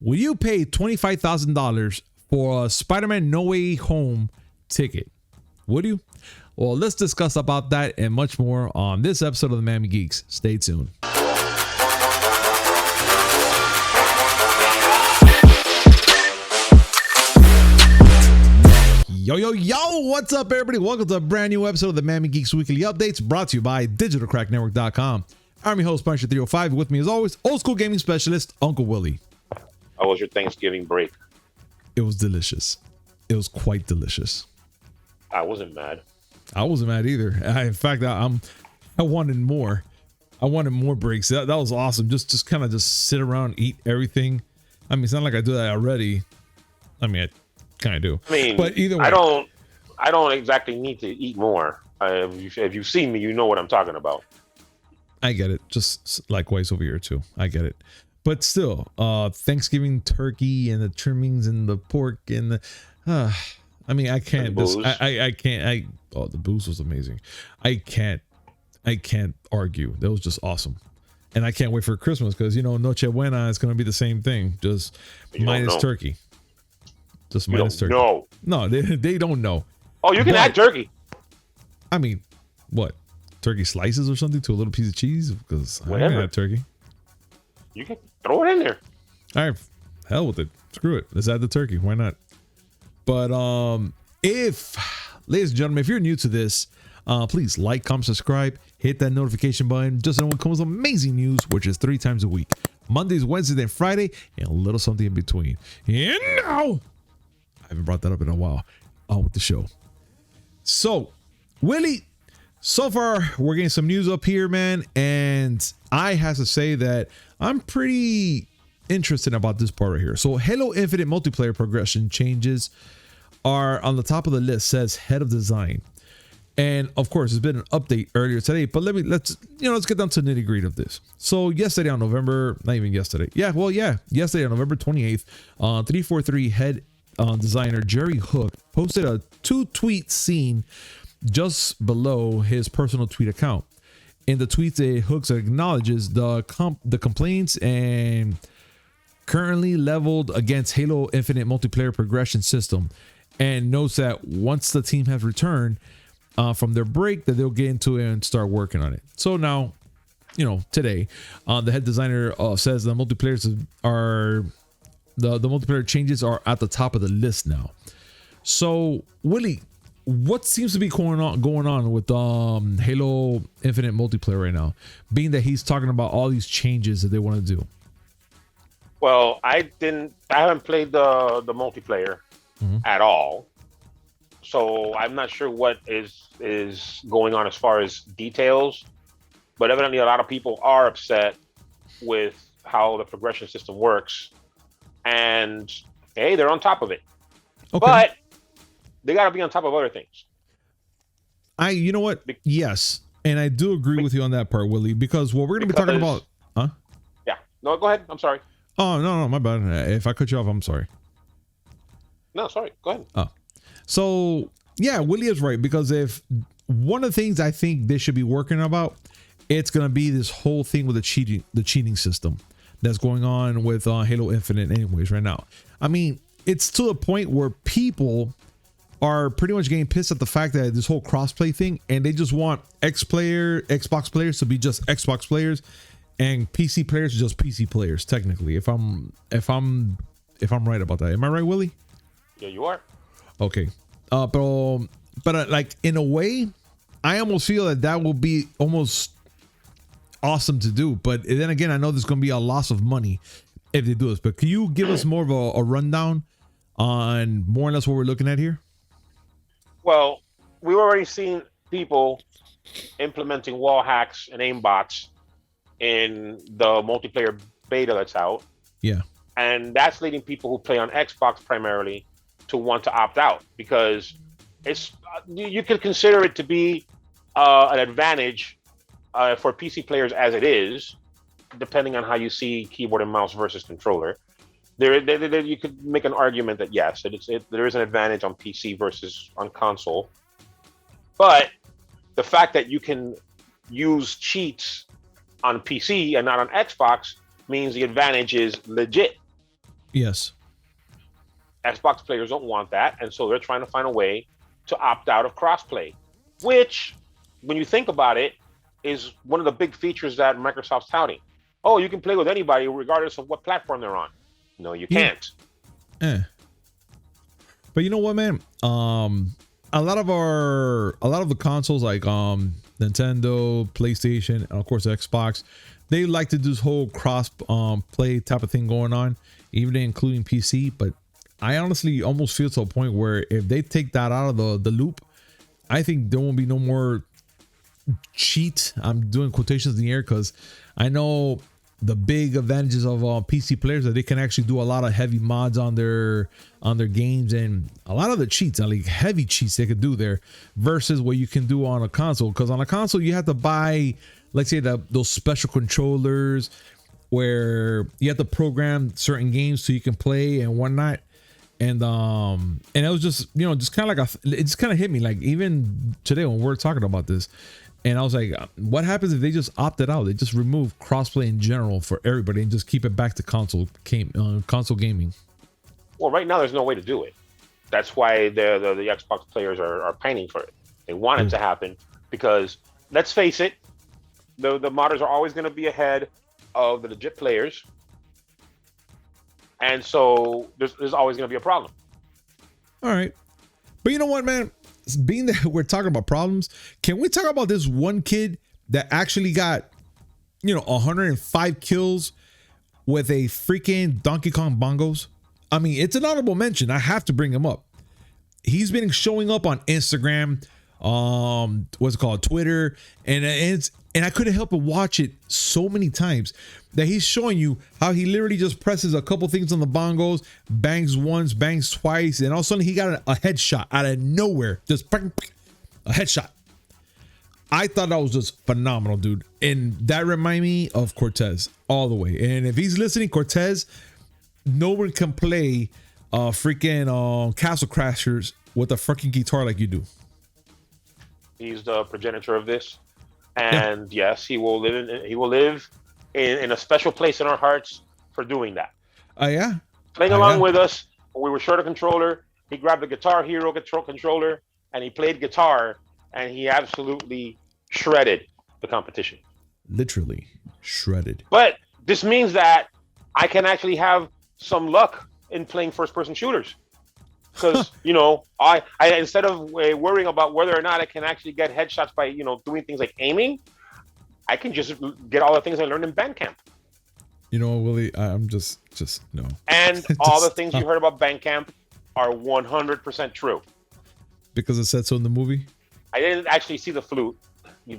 Will you pay $25,000 for a Spider-Man No Way Home ticket? Would you? Well, let's discuss about that and much more on this episode of the Miami Geeks. Stay tuned. Yo, what's up, everybody? Welcome to a brand new episode of the Miami Geeks Weekly Updates, brought to you by digitalcracknetwork.com. I'm your host, Punisher 305. With me, as always, old school gaming specialist, Uncle Willie. How was your Thanksgiving break? It was delicious. It was quite delicious. I wasn't mad. I wasn't mad either. In fact, I wanted more. I wanted more breaks. That was awesome. Just kind of sit around, eat everything. I mean, it's not like I do that already. I mean, I kind of do. I mean, but either way, I don't exactly need to eat more. If you've seen me, you know what I'm talking about. I get it. Just likewise over here too. I get it. But still, Thanksgiving turkey and the trimmings and the pork and the, I mean, I can't. I can't. Oh, the booze was amazing. I can't argue. That was just awesome. And I can't wait for Christmas because Noche Buena is going to be the same thing, just minus turkey. Just minus turkey. No, they don't know. Oh, you can add turkey. I mean, what? Turkey slices or something to a little piece of cheese? Because I don't have turkey. You can throw it in there. All right, hell with it. Screw it. Let's add the turkey. Why not? But ladies and gentlemen, if you're new to this, please like, comment, subscribe, hit that notification button just so when comes amazing news, which is 3 times a week. Mondays, Wednesdays, and Friday, and a little something in between. And now, I haven't brought that up in a while. On with the show. So, Willie, so far we're getting some news up here, man, and I have to say that I'm pretty interested about this part right here. So Halo Infinite multiplayer progression changes are on the top of the list, says head of design. And of course, there's been an update earlier today, but let's get down to the nitty gritty of this. So yesterday on November 28th, 343 head designer Jerry Hook posted a 2-tweet scene just below his personal tweet account. In the tweet, Hooks acknowledges the complaints and currently leveled against Halo Infinite multiplayer progression system, and notes that once the team has returned from their break, that they'll get into it and start working on it. So now, today, the head designer says the multiplayer changes are at the top of the list now. So, Willie, what seems to be going on with Halo Infinite multiplayer right now, being that he's talking about all these changes that they want to do? Well, I haven't played the multiplayer at all, so I'm not sure what is going on as far as details. But evidently, a lot of people are upset with how the progression system works, and hey, they're on top of it. Okay. But they got to be on top of other things. You know what? Yes. And I do agree with you on that part, Willie, because what we're going to be talking about... Huh? Yeah. No, go ahead. I'm sorry. Oh, no, my bad. If I cut you off, I'm sorry. No, sorry. Go ahead. Oh. So, yeah, Willie is right, because if one of the things I think they should be working about, it's going to be this whole thing with the cheating system that's going on with Halo Infinite anyways right now. I mean, it's to the point where people are pretty much getting pissed at the fact that this whole crossplay thing, and they just want Xbox players to be just Xbox players and PC players just PC players, technically, if I'm right about that. Am I right, Willie? Yeah, you are. Okay. But like, in a way, I almost feel that will be almost awesome to do, but then again, I know there's going to be a loss of money if they do this. But can you give us more of a rundown on more or less what we're looking at here? Well, we've already seen people implementing wall hacks and aimbots in the multiplayer beta that's out. Yeah. And that's leading people who play on Xbox primarily to want to opt out, because it's you could consider it to be an advantage for PC players as it is, depending on how you see keyboard and mouse versus controller. You could make an argument that yes, there is an advantage on PC versus on console, but the fact that you can use cheats on PC and not on Xbox means the advantage is legit. Yes. Xbox players don't want that, and so they're trying to find a way to opt out of crossplay, which, when you think about it, is one of the big features that Microsoft's touting. Oh, you can play with anybody regardless of what platform they're on. No, you can't. But you know what, man? A lot of the consoles like Nintendo, PlayStation, and of course Xbox, they like to do this whole cross play type of thing going on, even including PC. But I honestly almost feel to a point where if they take that out of the loop, I think there won't be no more cheat. I'm doing quotations in the air because I know the big advantages of PC players that they can actually do a lot of heavy mods on their games, and a lot of the cheats, like heavy cheats they could do there versus what you can do on a console. Because on a console you have to buy, let's say, those special controllers where you have to program certain games so you can play and whatnot. And it was just, you know, just kind of like it just kind of hit me, like even today when we're talking about this. And I was like, what happens if they just opted out? They just remove crossplay in general for everybody and just keep it back to console gaming. Well, right now there's no way to do it. That's why the Xbox players are pining for it. They want it to happen because, let's face it, the modders are always going to be ahead of the legit players, and so there's always going to be a problem. All right, but you know what, man? Being that we're talking about problems, can we talk about this one kid that actually got, 105 kills with a freaking Donkey Kong Bongos? I mean, it's an honorable mention. I have to bring him up. He's been showing up on Instagram, what's it called, Twitter, and I couldn't help but watch it so many times that he's showing you how he literally just presses a couple things on the bongos, bangs once, bangs twice, and all of a sudden he got a headshot out of nowhere. Just a headshot. I thought that was just phenomenal, dude. And that reminded me of Cortez all the way. And if he's listening, Cortez, no one can play freaking Castle Crashers with a freaking guitar like you do. He's the progenitor of this. And yes, he will live in a special place in our hearts for doing that. Yeah. Playing along with us when we were short a controller, he grabbed the Guitar Hero controller and he played guitar, and he absolutely shredded the competition. Literally shredded. But this means that I can actually have some luck in playing first-person shooters. Because, I instead of worrying about whether or not I can actually get headshots by, doing things like aiming, I can just get all the things I learned in Bandcamp. You know, Willie, I'm just no. And all the things you heard about Bandcamp are 100% true. Because it said so in the movie? I didn't actually see the flute,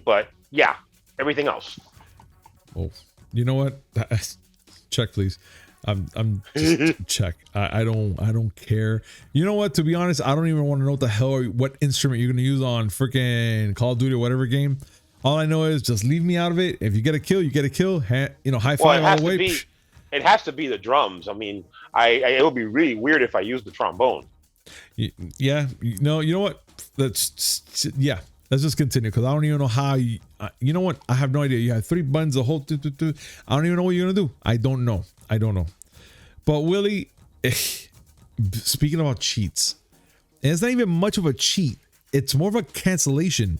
but yeah, everything else. Oh, you know what? Check, please. I'm just check. I don't care. You know what? To be honest, I don't even want to know what the hell or what instrument you're gonna use on freaking Call of Duty or whatever game. All I know is just leave me out of it. If you get a kill, you get a kill. High five all the way. It has to be the drums. I mean, it would be really weird if I used the trombone. Yeah. No. You know what? Let's just continue because I don't even know how. You know what? I have no idea. You have 3 buttons. The whole. I don't even know what you're gonna do. I don't know. But Willie, speaking about cheats, and it's not even much of a cheat. It's more of a cancellation.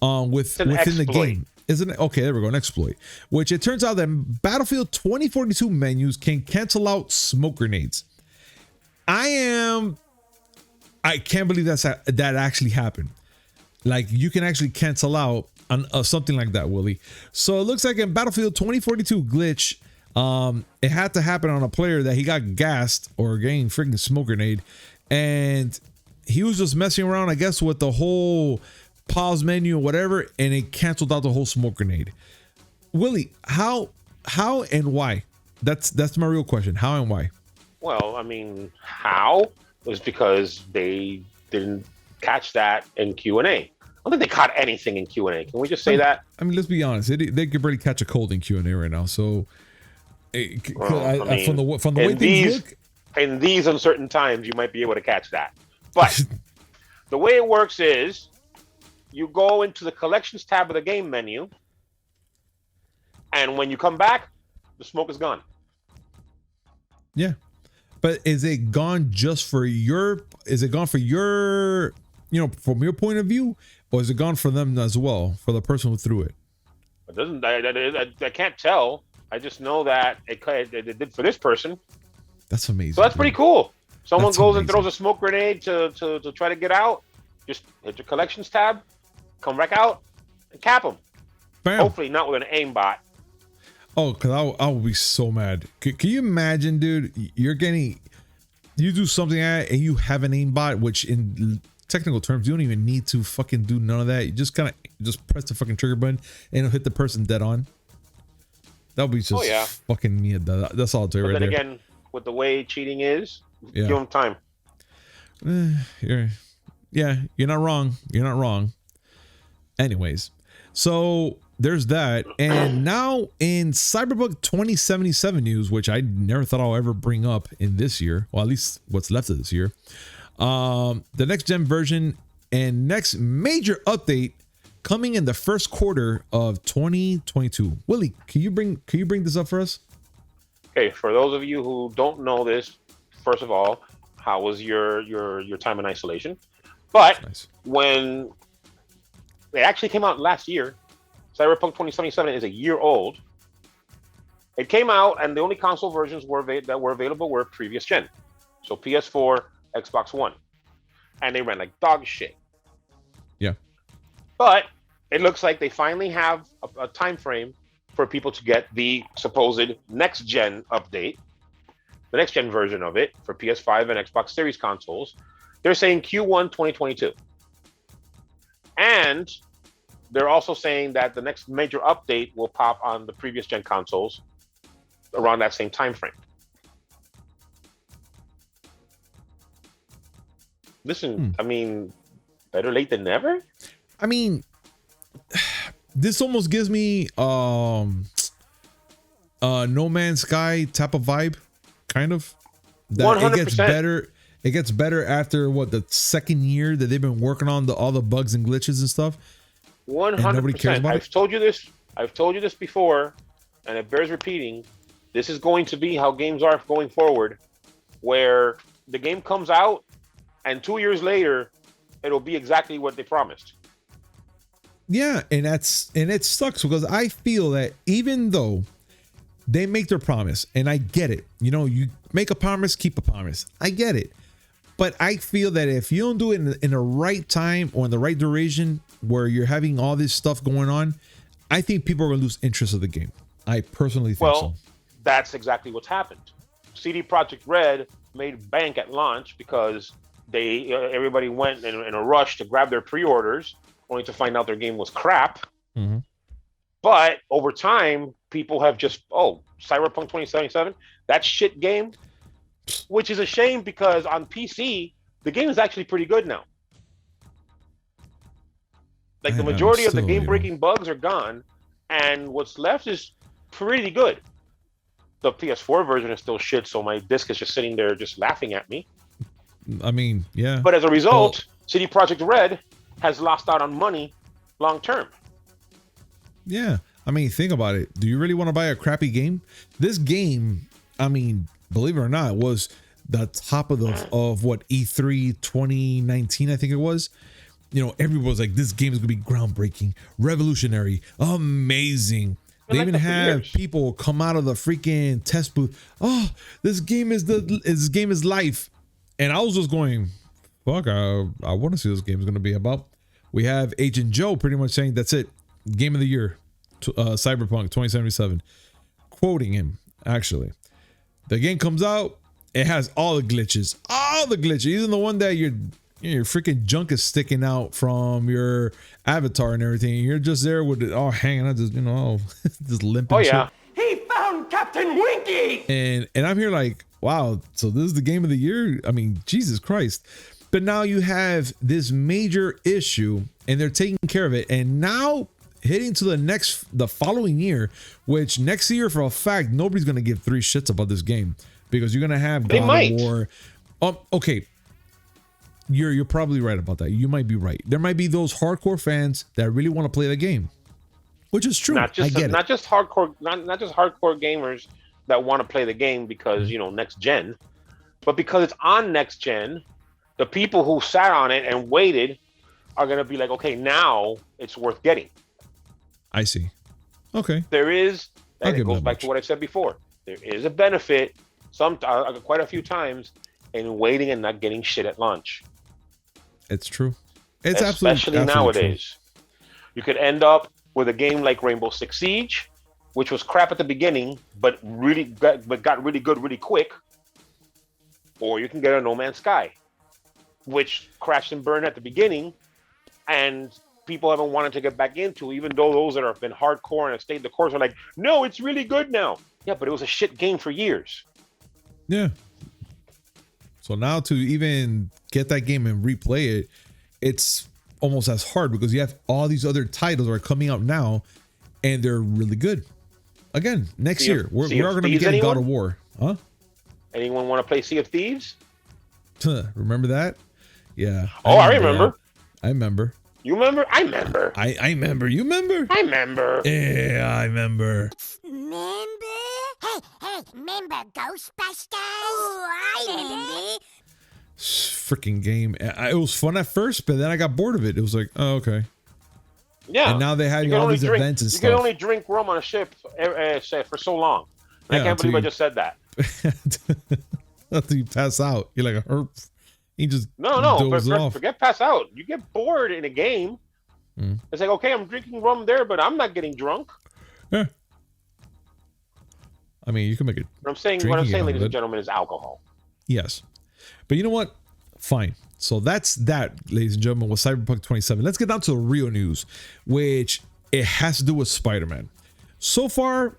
Within the game, isn't it? Okay, there we go. An exploit, which it turns out that Battlefield 2042 menus can cancel out smoke grenades. I can't believe that actually happened. Like, you can actually cancel out something like that, Willie. So it looks like in Battlefield 2042 glitch, it had to happen on a player that he got gassed or getting freaking smoke grenade, and he was just messing around, I guess, with the whole pause menu or whatever, and it canceled out the whole smoke grenade. Willie, how and why? That's my real question. How and why? Well, I mean, how was because they didn't catch that in Q&A. I don't think they caught anything in Q&A. Can we just say that? I mean, let's be honest. They could barely catch a cold in Q&A right now. So, from the way things look, in these uncertain times, you might be able to catch that. But the way it works is, you go into the collections tab of the game menu, and when you come back, the smoke is gone. Yeah. But is it gone just for your? Is it gone for your? You know, from your point of view, or is it gone for them as well, for the person who threw it? It doesn't. I can't tell. I just know that it did for this person. That's amazing. So that's pretty cool. Someone That's goes amazing. and throws a smoke grenade to try to get out. Just hit your collections tab, come back out, and cap them. Bam. Hopefully not with an aimbot. Oh, because I would be so mad. Can you imagine, dude? You do something and you have an aimbot, which in technical terms, you don't even need to fucking do none of that. You just kind of just press the fucking trigger button and it'll hit the person dead on. That would be just fucking me. That's all I'll tell you right there. But then again, with the way cheating is, Yeah. give them time. You're not wrong. You're not wrong. Anyways, so there's that. And now in Cyberpunk 2077 news, which I never thought I'll ever bring up in this year, well, at least what's left of this year, the next gen version and next major update coming in the first quarter of 2022. Willie, can you bring this up for us? Okay, for those of you who don't know this, first of all, how was your time in isolation? But Nice. when it actually came out last year, Cyberpunk 2077 is a year old. It came out, and the only console versions that were available were previous gen, so PS4, Xbox One, and they ran like dog shit. Yeah. But it looks like they finally have a time frame for people to get the supposed next gen update, the next gen version of it for PS5 and Xbox Series consoles. They're saying Q1 2022. And they're also saying that the next major update will pop on the previous gen consoles around that same time frame. Listen, I mean, better late than never. I mean, this almost gives me No Man's Sky type of vibe, kind of. That 100%. It gets better. It gets better after what, the second year that they've been working on all the bugs and glitches and stuff. 100%. I've told you this. I've told you this before, and it bears repeating. This is going to be how games are going forward, where the game comes out, and 2 years later, it'll be exactly what they promised. Yeah, and it sucks because I feel that even though they make their promise, and I get it, you know, you make a promise, keep a promise. I get it. But I feel that if you don't do it in the right time or in the right duration where you're having all this stuff going on, I think people are going to lose interest of the game. I personally think so. That's exactly what's happened. CD Projekt Red made bank at launch because everybody went in a rush to grab their pre-orders, only to find out their game was crap. Mm-hmm. But over time, people have just, Cyberpunk 2077, that shit game, which is a shame because on PC, the game is actually pretty good now. Like the majority of the game-breaking bugs are gone, and what's left is pretty good. The PS4 version is still shit, so my disc is just sitting there just laughing at me. I mean, yeah. But as a result, CD Projekt Red has lost out on money long term. Yeah. I mean, think about it. Do you really want to buy a crappy game? This game, I mean, believe it or not, was the top of what, E3 2019, I think it was. You know, everyone was like, this game is going to be groundbreaking, revolutionary, amazing. They even have people come out of the freaking test booth. Oh, this game is life. And I was just going, fuck, I want to see this game is going to be about. We have Agent Joe pretty much saying that's it. Game of the year, Cyberpunk 2077. Quoting him, actually. The game comes out, it has all the glitches. Even the one that your freaking junk is sticking out from your avatar and everything. You're just there with it all hanging out, just, just limping. Oh, yeah. He found Captain Winky! And I'm here like, wow, so this is the game of the year? I mean, Jesus Christ. But now you have this major issue and they're taking care of it. And now hitting to the following year, which next year for a fact, nobody's going to give three shits about this game because you're going to have God of War. Okay. You're probably right about that. You might be right. There might be those hardcore fans that really want to play the game, which is true. Not just hardcore gamers that want to play the game because next gen. But because it's on next gen, the people who sat on it and waited are going to be like, okay, now it's worth getting. I see. Okay. There is, and I'll it goes back to what I said before. There is a benefit, quite a few times, in waiting and not getting shit at launch. It's true. It's especially nowadays. True. You could end up with a game like Rainbow Six Siege, which was crap at the beginning, but got really good really quick. Or you can get a No Man's Sky, which crashed and burned at the beginning, and people haven't wanted to get back into, even though those that have been hardcore and have stayed the course are like, no, it's really good now. Yeah, but it was a shit game for years. Yeah. So now to even get that game and replay it, it's almost as hard because you have all these other titles that are coming out now, and they're really good. Again, next year, we're going to be getting God of War. Huh? Anyone want to play Sea of Thieves? Remember that? Yeah. I remember. I remember. You remember? I remember. I remember. You remember? I remember. Yeah, I remember. Remember? Hey, remember Ghostbusters? Oh, I remember. Freaking game. It was fun at first, but then I got bored of it. It was like, oh, okay. Yeah. And now they have all these events and stuff. You can only drink rum on a ship for so long. I can't believe I just said that. Until you pass out. You're like, herp. He just forget pass out. You get bored in a game. It's like, okay, I'm drinking rum there, but I'm not getting drunk. Yeah. I mean, you can make it. What I'm saying, ladies and gentlemen, is alcohol. Yes. But you know what? Fine. So that's that, ladies and gentlemen, with Cyberpunk 27. Let's get down to the real news, which it has to do with Spider-Man. So far,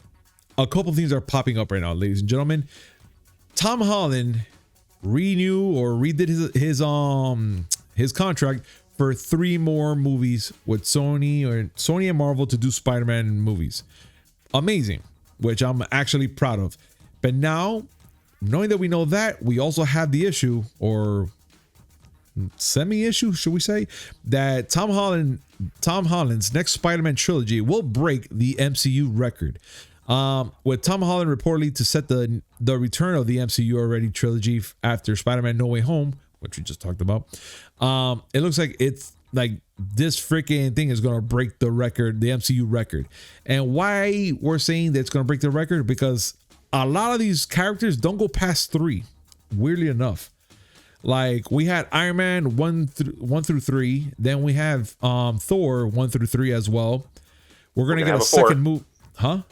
a couple things are popping up right now, ladies and gentlemen. Tom Holland redid his contract for 3 more movies with Sony and Marvel to do Spider-Man movies. Amazing, which I'm actually proud of. But now, knowing that we know that, we also have the issue, or semi-issue, should we say, that Tom Holland's next Spider-Man trilogy will break the MCU record. With Tom Holland reportedly to set the return of the MCU already trilogy after Spider-Man No Way Home, which we just talked about. It looks like it's like this freaking thing is going to break the record, the MCU record. And why we're saying that it's going to break the record? Because a lot of these characters don't go past 3, weirdly enough. Like we had Iron Man 1 through 3, then we have Thor 1 through 3 as well. We're gonna get a second movie, huh?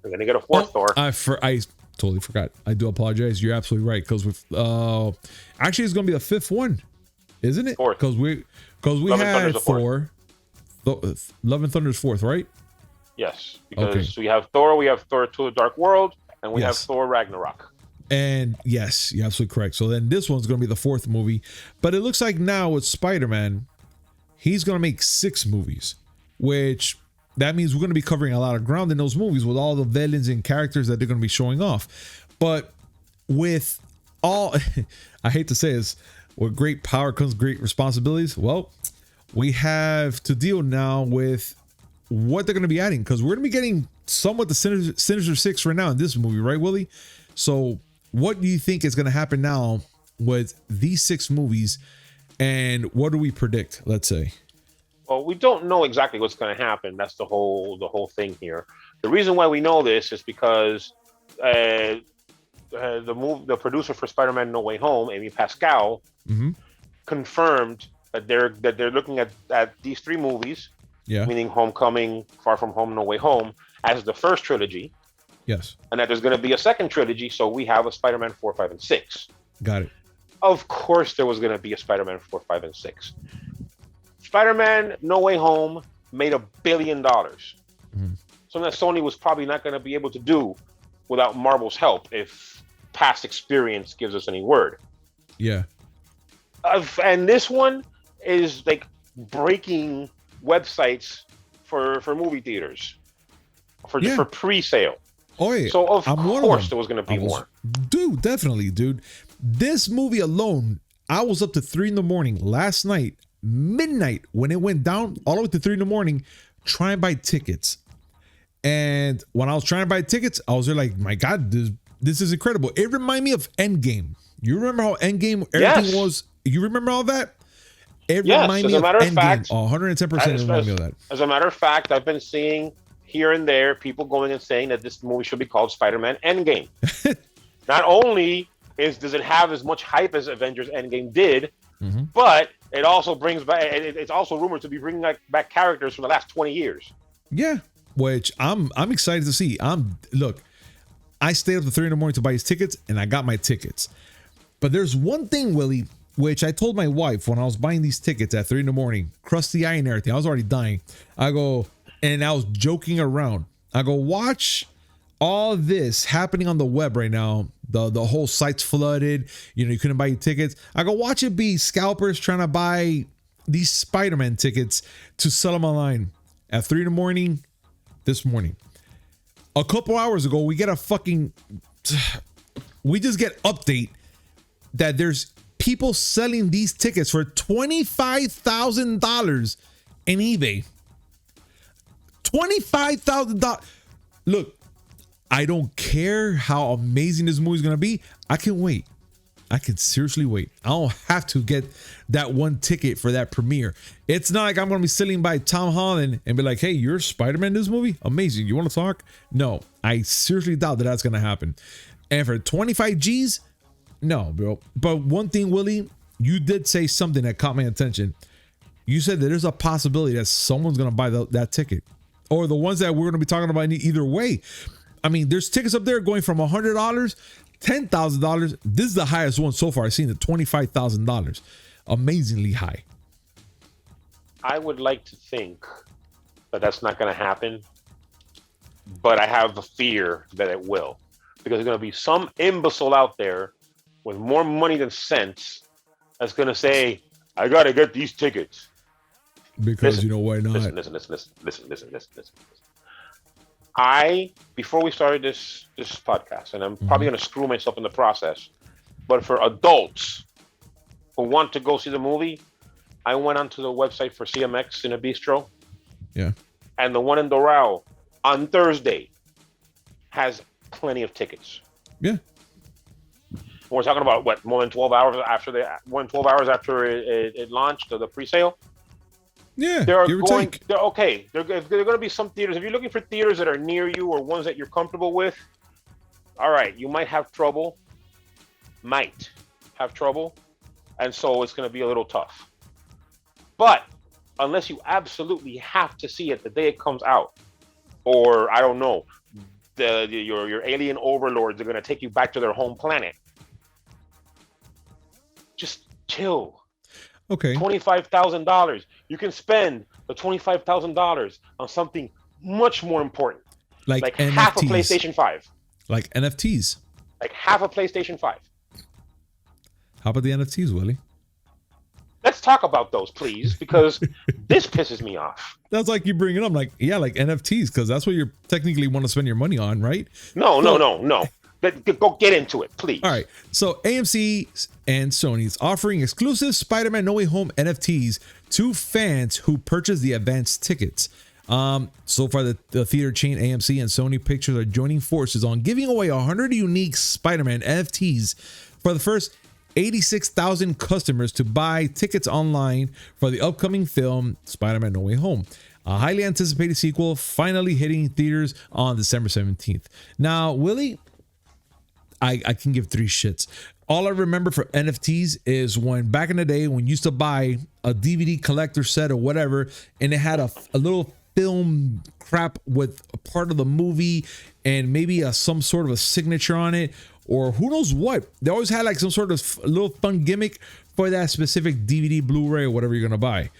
We're gonna get a 4th Thor. I totally forgot. I do apologize. You're absolutely right. Because with actually, it's gonna be the 5th one, isn't it? 4th. Because we had Thor. Love and Thunder's 4th, right? Yes, because we have Thor. We have Thor 2: The Dark World, and we have Thor Ragnarok. And yes, you're absolutely correct. So then this one's going to be the 4th movie. But it looks like now with Spider-Man, he's going to make 6 movies, which that means we're going to be covering a lot of ground in those movies with all the villains and characters that they're going to be showing off. But with all, I hate to say this, with great power comes great responsibilities. Well, we have to deal now with what they're going to be adding, because we're going to be getting somewhat the Sinister Six right now in this movie, right, Willie? So what do you think is going to happen now with these 6 movies, and what do we predict, let's say? Well, we don't know exactly what's going to happen. That's the whole thing here. The reason why we know this is because the producer for Spider-Man No Way Home, Amy Pascal, confirmed that they're looking at these 3 movies, meaning Homecoming, Far From Home, No Way Home, as the first trilogy. Yes. And that there's going to be a second trilogy, so we have a Spider-Man 4, 5, and 6. Got it. Of course there was going to be a Spider-Man 4, 5, and 6. Spider-Man No Way Home made $1 billion. Something that Sony was probably not going to be able to do without Marvel's help, if past experience gives us any word. Yeah. And this one is like breaking websites for movie theaters for pre-sale. Oh yeah. So of course there was going to be more. Dude, definitely, dude. This movie alone, I was up to 3 a.m. last night, midnight, when it went down all the way to 3 a.m, trying to buy tickets. And when I was trying to buy tickets, I was there like, my God, this is incredible. It reminded me of Endgame. You remember how Endgame everything was? You remember all that? It reminded me of Endgame. 110% reminded me of that. As a matter of fact, I've been seeing here and there people going and saying that this movie should be called Spider-Man Endgame. Not only does it have as much hype as Avengers Endgame did, but it also brings back. It's also rumored to be bringing back characters from the last 20 years. Yeah, which I'm excited to see. Look, I stayed up to 3 a.m. to buy his tickets, and I got my tickets. But there's one thing, Willie, which I told my wife when I was buying these tickets at 3 a.m, crusty eye and everything. I was already dying. I go, and I was joking around. I go, watch all this happening on the web right now. The whole site's flooded. You know, you couldn't buy your tickets. I go, watch it be scalpers trying to buy these Spider-Man tickets to sell them online at 3 a.m. this morning. A couple hours ago, we just get update that there's people selling these tickets for $25,000 in eBay. $25,000. Look, I don't care how amazing this movie is going to be. I can wait. I can seriously wait. I don't have to get that one ticket for that premiere. It's not like I'm going to be sitting by Tom Holland and be like, hey, you're Spider-Man in this movie? Amazing. You want to talk? No, I seriously doubt that that's going to happen. And for 25 G's, no, bro. But one thing, Willie, you did say something that caught my attention. You said that there's a possibility that someone's going to buy that ticket, or the ones that we're going to be talking about either way. I mean, there's tickets up there going from $100, $10,000. This is the highest one so far I've seen, at $25,000. Amazingly high. I would like to think that that's not going to happen, but I have a fear that it will, because there's going to be some imbecile out there with more money than sense that's going to say, I got to get these tickets. Because you know why not? Listen. Before we started this podcast, and I'm probably going to screw myself in the process, but for adults who want to go see the movie, I went onto the website for CMX in a bistro. Yeah. And the one in Doral on Thursday has plenty of tickets. Yeah. We're talking about what, more than 12 hours after it launched, the pre-sale. Yeah, They're going to be some theaters. If you're looking for theaters that are near you or ones that you're comfortable with, all right, you might have trouble. And so it's going to be a little tough. But unless you absolutely have to see it the day it comes out, or I don't know, your alien overlords are going to take you back to their home planet, just chill. Okay. $25,000. You can spend the $25,000 on something much more important, like NFTs. Half a PlayStation 5. Like NFTs. Like half a PlayStation 5. How about the NFTs, Willie? Let's talk about those, please, because this pisses me off. That's like you bring it up, like NFTs, because that's what you technically want to spend your money on, right? No. Go get into it, please. All right. So AMC and Sony is offering exclusive Spider-Man No Way Home NFTs to fans who purchase the advanced tickets. So far, the theater chain AMC and Sony Pictures are joining forces on giving away 100 unique Spider-Man NFTs for the first 86,000 customers to buy tickets online for the upcoming film Spider-Man No Way Home. A highly anticipated sequel finally hitting theaters on December 17th. Now, Willie, I can give 3 shits. All I remember for NFTs is when back in the day when you used to buy a DVD collector set or whatever, and it had a little film crap with a part of the movie and maybe some sort of a signature on it, or who knows what. They always had like some sort of little fun gimmick for that specific DVD, Blu-ray, or whatever you're gonna buy.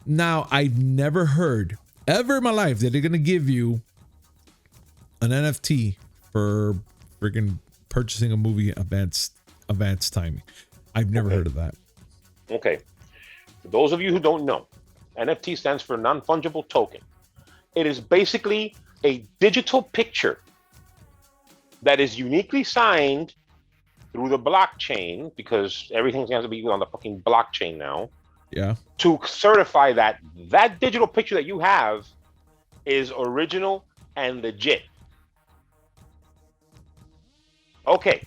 Now, I've never heard ever in my life that they're gonna give you an NFT for freaking purchasing a movie advanced timing. I've never heard of that. Okay. For those of you who don't know, NFT stands for non-fungible token. It is basically a digital picture that is uniquely signed through the blockchain, because everything has to be on the fucking blockchain now. Yeah. To certify that that digital picture that you have is original and legit. Okay.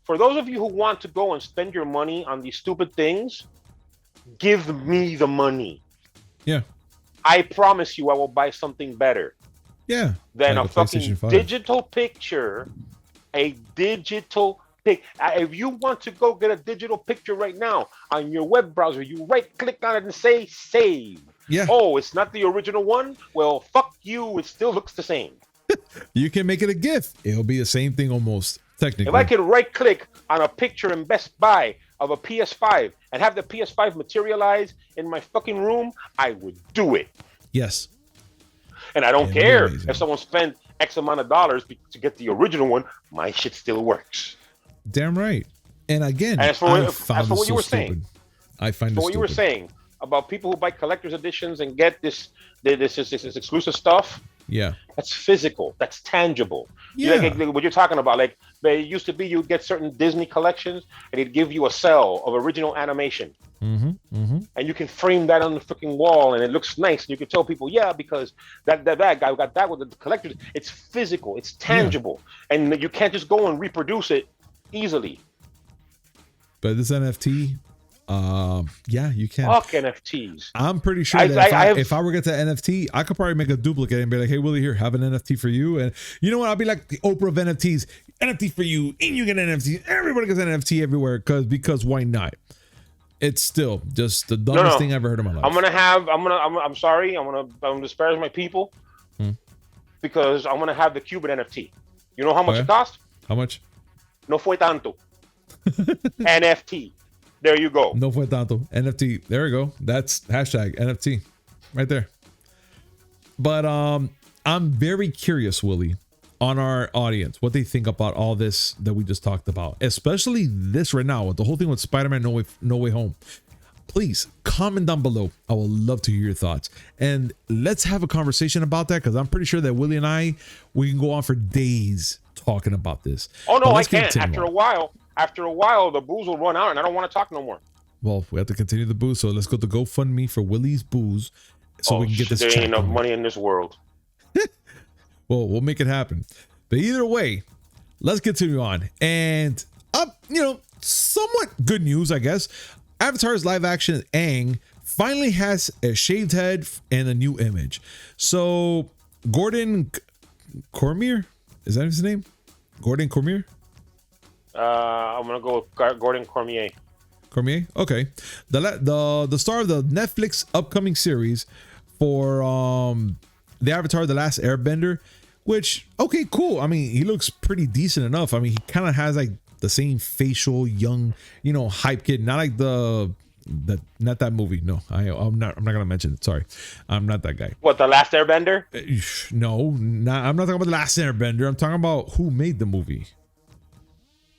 For those of you who want to go and spend your money on these stupid things, give me the money. Yeah. I promise you I will buy something better. Yeah. Than like a fucking digital picture. A digital pic. If you want to go get a digital picture right now on your web browser, you right click on it and say save. Yeah. Oh, it's not the original one? Well, fuck you. It still looks the same. You can make it a GIF. It'll be the same thing almost. Technically. If I could right click on a picture in Best Buy of a PS5 and have the PS5 materialize in my fucking room, I would do it. Yes. And I don't care if someone spent X amount of dollars to get the original one, my shit still works. Damn right. And again, as for what you were saying, I find what you were saying about people who buy collector's editions and get this exclusive stuff. Yeah, that's physical. That's tangible. Yeah, like what you're talking about. Like it used to be, you get certain Disney collections, and it'd give you a cell of original animation, and you can frame that on the freaking wall, and it looks nice. And you can tell people, yeah, because that guy got that with the collectors. It's physical. It's tangible, and you can't just go and reproduce it easily. But this NFT. Yeah, you can. Fuck NFTs. I'm pretty sure that if I were to get the NFT, I could probably make a duplicate and be like, hey, Willie, here, have an NFT for you. And you know what? I'll be like the Oprah of NFTs. NFT for you, and you get an NFT. Everybody gets an NFT everywhere because why not? It's still just the dumbest thing I ever heard in my life. I'm sorry. I'm gonna disparage my people because I'm gonna have the Cuban NFT. You know how much it cost? How much? No fue tanto. NFT. There you go. No fue tanto. NFT. There we go. That's hashtag NFT right there. But I'm very curious, Willie, on our audience, what they think about all this that we just talked about, especially this right now with the whole thing with Spider-Man No Way Home. Please comment down below. I would love to hear your thoughts, and let's have a conversation about that, because I'm pretty sure that Willie and we can go on for days talking about this. Oh no, I can't. After a while, the booze will run out, and I don't want to talk no more. Well, we have to continue the booze, so let's go to GoFundMe for Willie's booze, so we can get this. There ain't enough money in this world. Well, we'll make it happen. But either way, let's continue on. And somewhat good news, I guess. Avatar's live action Aang finally has a shaved head and a new image. So Gordon Cormier, is that his name? Gordon Cormier? I'm gonna go with Gordon Cormier. Cormier? Okay. The star of the Netflix upcoming series for the Avatar: The Last Airbender, which, okay, cool. I mean, he looks pretty decent enough. I mean, he kind of has like the same facial young, hype kid, not like not that movie. No, I'm not gonna mention it. Sorry, I'm not that guy. What, The Last Airbender? No, I'm not talking about The Last Airbender. I'm talking about who made the movie.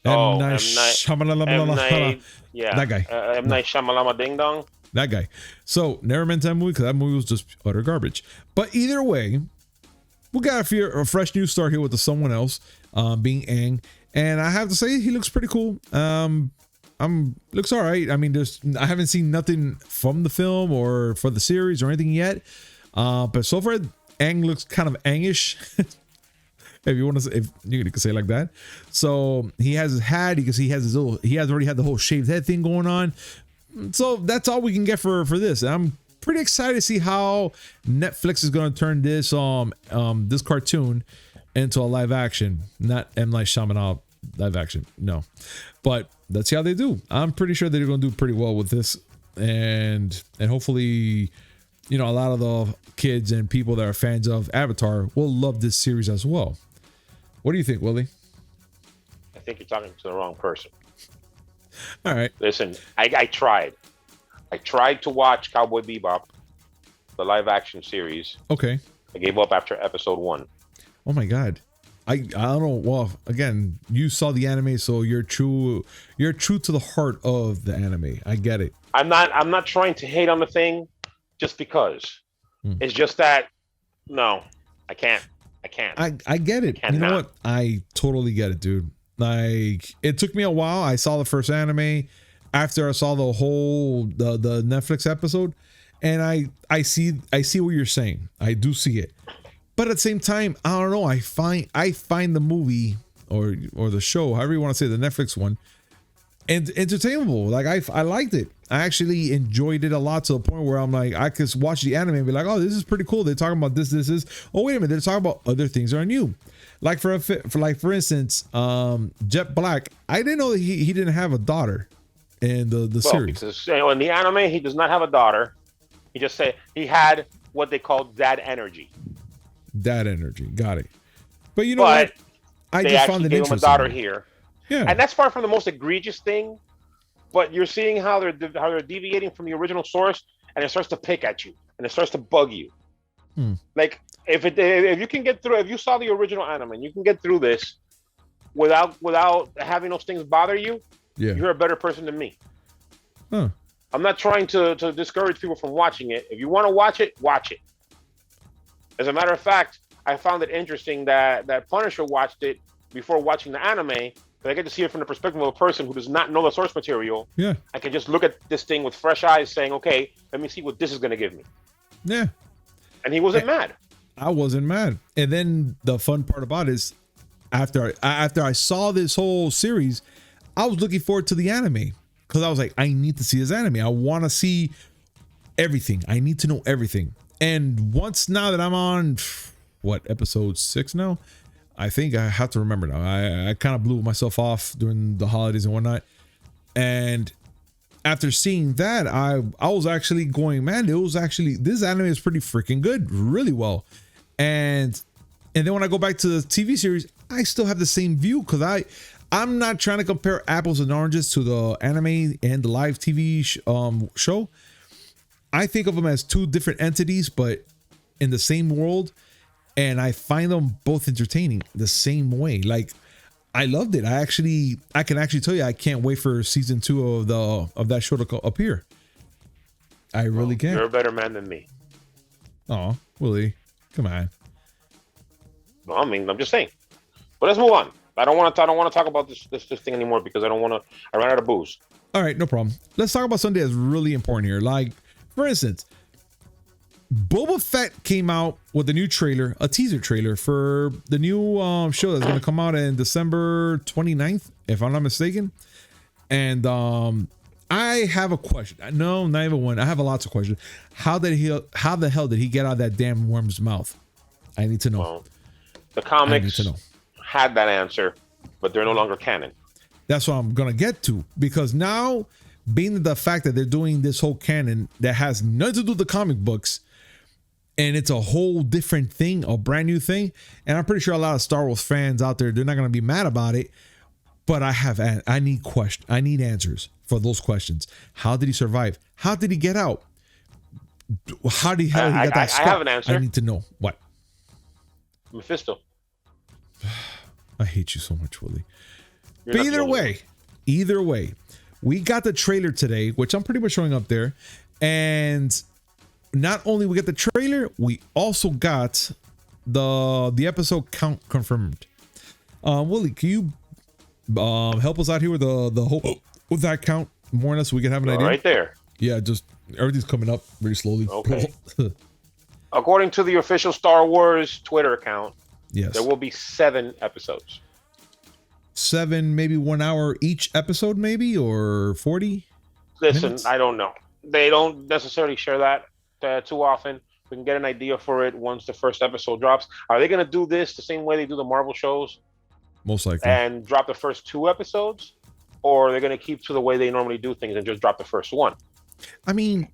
M. Night Shyamalan. Yeah, that guy. M. Night Shyamalan Ding Dong. That guy. So never meant that movie, because that movie was just utter garbage. But either way, we got a fresh new start here with someone else, being Aang, and I have to say he looks pretty cool. Looks all right. I mean, I haven't seen nothing from the film or for the series or anything yet, but so far Aang looks kind of Aang-ish. If you want to, if you can say it like that. So he has his hat. You can see he has already had the whole shaved head thing going on. So that's all we can get for this. And I'm pretty excited to see how Netflix is going to turn this this cartoon into a live action, not M. Night Shyamalan live action. No, but let's see how they do. I'm pretty sure they're going to do pretty well with this, and hopefully, a lot of the kids and people that are fans of Avatar will love this series as well. What do you think, Willie? I think you're talking to the wrong person. All right. Listen, I tried. I tried to watch Cowboy Bebop, the live action series. Okay. I gave up after episode 1. Oh my God. I don't know. Well, again, you saw the anime, so you're true to the heart of the anime. I get it. I'm not trying to hate on the thing just because. It's just that no, I can't. I get it. You know what? I totally get it, dude. Like, it took me a while. I saw the first anime after I saw the whole the Netflix episode, and I see what you're saying. I do see it, but at the same time, I don't know. I find the movie or the show, however you want to say, the Netflix one, and entertainable. Like I liked it. I actually enjoyed it a lot, to the point where I'm like, I could watch the anime and be like, oh, this is pretty cool. They're talking about this. Oh, wait a minute, they're talking about other things that are new. Like for instance, Jet Black. I didn't know that he didn't have a daughter in the series. Because, in the anime, he does not have a daughter. He just said he had what they call dad energy. Dad energy, got it. But you know what? I just found it gave him a daughter here. Yeah, and that's far from the most egregious thing. But you're seeing how they're deviating from the original source, and it starts to pick at you, and it starts to bug you. Like if you can get through, if you saw the original anime, and you can get through this without having those things bother you, you're a better person than me. I'm not trying to discourage people from watching it. If you want to watch it, watch it. As a matter of fact, I found it interesting that Punisher watched it before watching the anime. But I get to see it from the perspective of a person who does not know the source material. Yeah. I can just look at this thing with fresh eyes saying, okay, let me see what this is going to give me. Yeah. And he wasn't mad. I wasn't mad. And then the fun part about it is after I saw this whole series, I was looking forward to the anime, because I was like, I need to see this anime. I want to see everything. I need to know everything. And now that I'm on, episode 6 now? I think I have to remember now. I kind of blew myself off during the holidays and whatnot. And after seeing that, I was actually going, man, this anime is pretty freaking good, really well. And then when I go back to the TV series, I still have the same view, because I'm not trying to compare apples and oranges to the anime and the live TV show. I think of them as two different entities, but in the same world. And I find them both entertaining the same way. Like, I loved it. I can actually tell you, I can't wait for season 2 of that show to appear. I really can. You're a better man than me. Oh, Willie, come on. No, I mean, I'm just saying. But let's move on. I don't want to talk about this thing anymore, because I ran out of booze. All right, no problem. Let's talk about something that's really important here. Like, for instance, Boba Fett came out with a new trailer, a teaser trailer for the new show that's going to come out in December 29th, if I'm not mistaken. And I have a question. No, not even one. I have lots of questions. How the hell did he get out of that damn worm's mouth? I need to know. Well, the comics had that answer, but they're no longer canon. That's what I'm going to get to, because now, being the fact that they're doing this whole canon that has nothing to do with the comic books, and it's a whole different thing, a brand new thing. And I'm pretty sure a lot of Star Wars fans out there, they're not going to be mad about it. But I need answers for those questions. How did he survive? How did he get out? How did he get that scar? I have an answer. I need to know. What? Mephisto. I hate you so much, Willie. But either way, we got the trailer today, which I'm pretty much showing up there. And not only we got the trailer, we also got the episode count confirmed. Willie, can you help us out here with the whole with that count more or less, so we can have an idea? Right there. Yeah, just everything's coming up very slowly. Okay. According to the official Star Wars Twitter account, yes, there will be 7 episodes. 7, maybe 1 hour each episode, maybe, or 40. Listen, minutes? I don't know. They don't necessarily share that too often. We can get an idea for it once the first episode drops. Are they going to do this the same way they do the Marvel shows? Most likely. And drop the first 2 episodes? Or are they going to keep to the way they normally do things and just drop the first 1? I mean,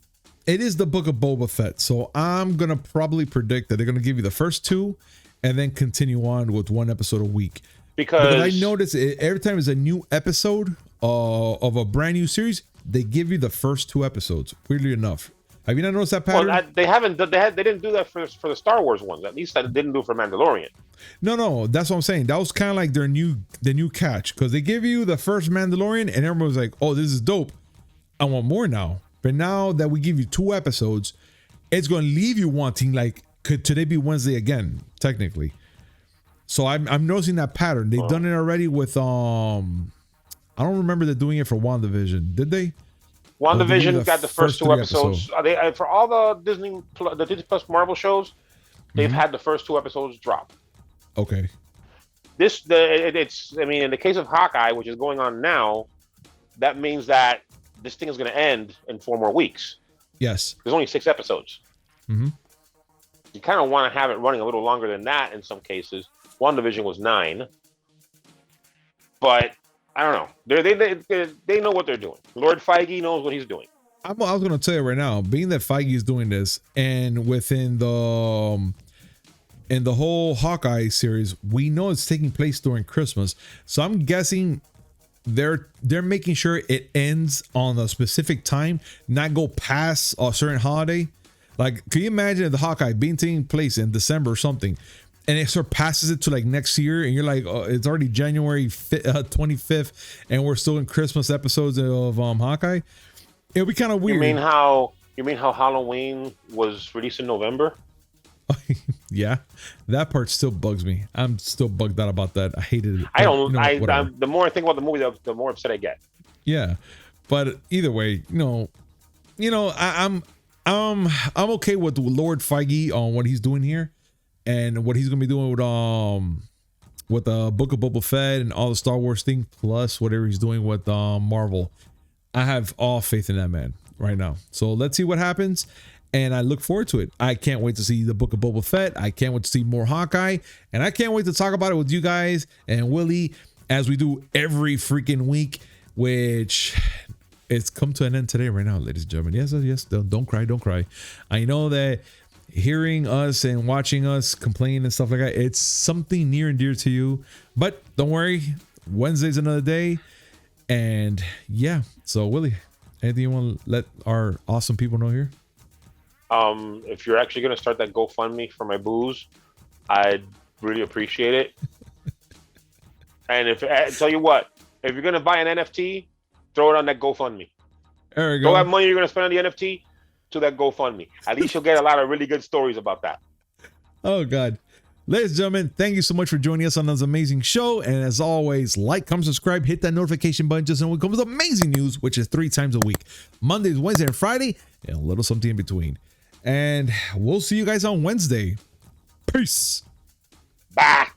it is the book of Boba Fett, so I'm going to probably predict that they're going to give you the first 2 and then continue on with 1 episode a week. Because I notice every time there's a new episode of a brand new series, they give you the first 2 episodes, weirdly enough. Have you not noticed that pattern? Well, they haven't. They didn't do that for the Star Wars ones. At least they didn't do it for Mandalorian. No, that's what I'm saying. That was kind of like the new catch, because they give you the first Mandalorian, and everyone was like, "Oh, this is dope. I want more now." But now that we give you 2 episodes, it's going to leave you wanting, like, could today be Wednesday again? Technically. So I'm noticing that pattern. They've done it already with I don't remember they're doing it for WandaVision. Did they? WandaVision got the first 2 episodes. They for all the Disney Plus Marvel shows, they've had the first 2 episodes drop. Okay. it's. I mean, in the case of Hawkeye, which is going on now, that means that this thing is going to end in 4 more weeks. Yes. There's only 6 episodes. Mm-hmm. You kind of want to have it running a little longer than that in some cases. WandaVision was 9, but I don't know. They know what they're doing. Lord Feige knows what he's doing. I was going to tell you right now, being that Feige is doing this, and within the in the whole Hawkeye series, we know it's taking place during Christmas, so I'm guessing they're making sure it ends on a specific time, not go past a certain holiday. Like, can you imagine the Hawkeye being taking place in December or something, and it surpasses it to like next year, and you're like, oh, it's already January 25th, and we're still in Christmas episodes of Hawkeye? It'll be kind of weird. You mean how Halloween was released in November? Yeah, that part still bugs me. I'm still bugged out about that. I hated it. I don't. The more I think about the movie, the more upset I get. Yeah, but either way, I'm okay with Lord Feige on what he's doing here, and what he's gonna be doing with the Book of Boba Fett and all the Star Wars thing, plus whatever he's doing with Marvel. I have all faith in that man right now. So let's see what happens. And I look forward to it. I can't wait to see the Book of Boba Fett. I can't wait to see more Hawkeye. And I can't wait to talk about it with you guys and Willie, as we do every freaking week, which it's come to an end today right now, ladies and gentlemen. Yes. Don't cry. I know that hearing us and watching us complain and stuff like that, it's something near and dear to you. But don't worry. Wednesday's another day. And yeah. So, Willie, anything you want to let our awesome people know here? If you're actually going to start that GoFundMe for my booze, I'd really appreciate it. And I tell you what, if you're going to buy an NFT, throw it on that GoFundMe. There we go. Throw that money you're going to spend on the NFT to that GoFundMe. At least you'll get a lot of really good stories about that. Oh, God. Ladies and gentlemen, thank you so much for joining us on this amazing show. And as always, like, comment, subscribe, hit that notification button just so when it comes amazing news, which is 3 times a week. Mondays, Wednesday, and Friday, and a little something in between. And we'll see you guys on Wednesday. Peace. Bye.